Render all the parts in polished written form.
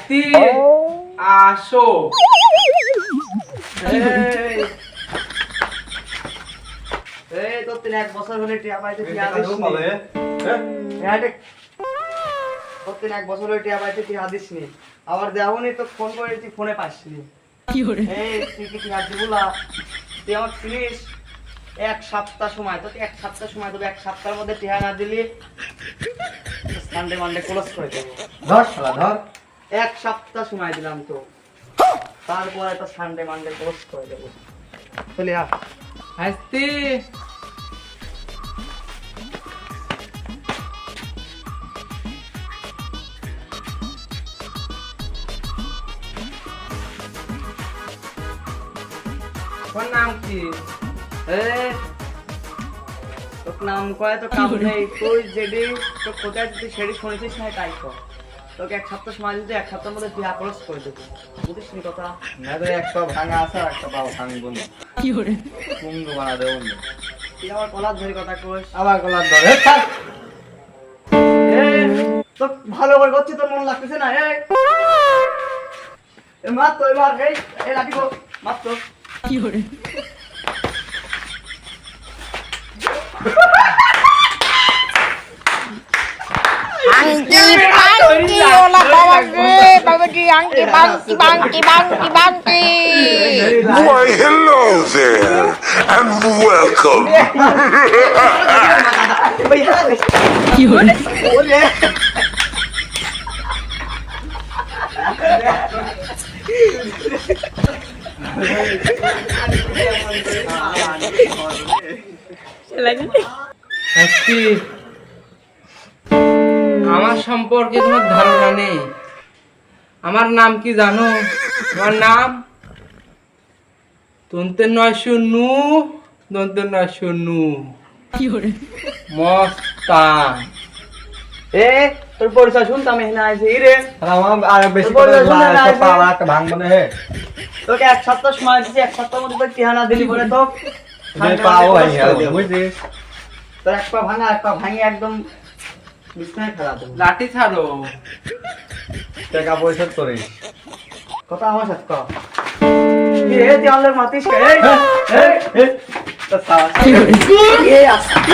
শাস্তি আসো। এই তো 1 বছর হলে টিয়া পাইতে টিয়া দিসনি। তোর 1 বছর হলে টিয়া পাইতে টিয়া দিসনি। আবার দেওনি তো ফোন করে তুই ফোনে পাসনি। কি করে? এই তুই কি টিয়া দিবুলা? তুই আমার চিনিস? 1 সপ্তাহ সময় তোকে 1 সপ্তাহ সময় তোকে 1 সপ্তাহের মধ্যে টিয়া না দিলি সানডে মানডে ক্লোজ করে দেবো। ধর শালা ধর। 1 সপ্তাহ সময় দিলাম তো, তারপরে তো সানডে মানডে ক্লোজ করে দেবো। চলে আ। শাস্তি তোর নাম কি? তোর নাম কয় তো কাম নেই, তুই যেডি তো কোথায় তুই সেডি শুনেছিস না তাই কর। তোকে 1 সপ্তাহ সময় দিতে 1 সপ্তাহের মধ্যে তুই ক্লোজ করে দেবো, বুঝিস নি কথা? না তো একটা ভাঙা আছে আর একটা পাও ভাঙবো না। কি করে? কুমড়ো বানা দেবো না। তুই আমার কলার ধরে কথা কইস। আবার গলার ধরে থাক। তো ভালো করে করছিস, তোর মন লাগতেছে না? মার তো এবার, এই লাঠি কো মার তো। কি করে? Angki bangki olah bangki angki bangki. Why, hello there, and welcome. কি করে? শাস্তি আমার সম্পর্কে তোমার ধারণা নেই। আমার নাম কি জানো? আমার নাম তন্তের 909 দন্তের 909 কি করে? মস্তান। তোর পরিচয় শুনতাম এখানে আইছি রে। আর বেশি করে একটা ভাঙবো না হে। তোকে 1 সপ্তাহ সময় দিছি, 1 সপ্তাহের মধ্যে তোর টিহানা দিলি বলে তো পাও বুঝছিস? তোর 1 পা ভাঙা 1 পা ভাঙি একদম বিছনায় ফেলা দেবো। লাঠি ছাড়ো। টাকা পয়সা করিস কথা আমার সাথে কর। কি রে তুই আমাদের মাতিস কে? তো সারা কি করে? আসছে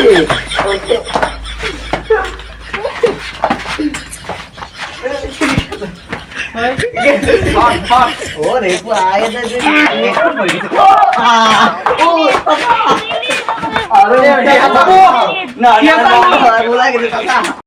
ওরে আয় দে আরে না না বলা গেছে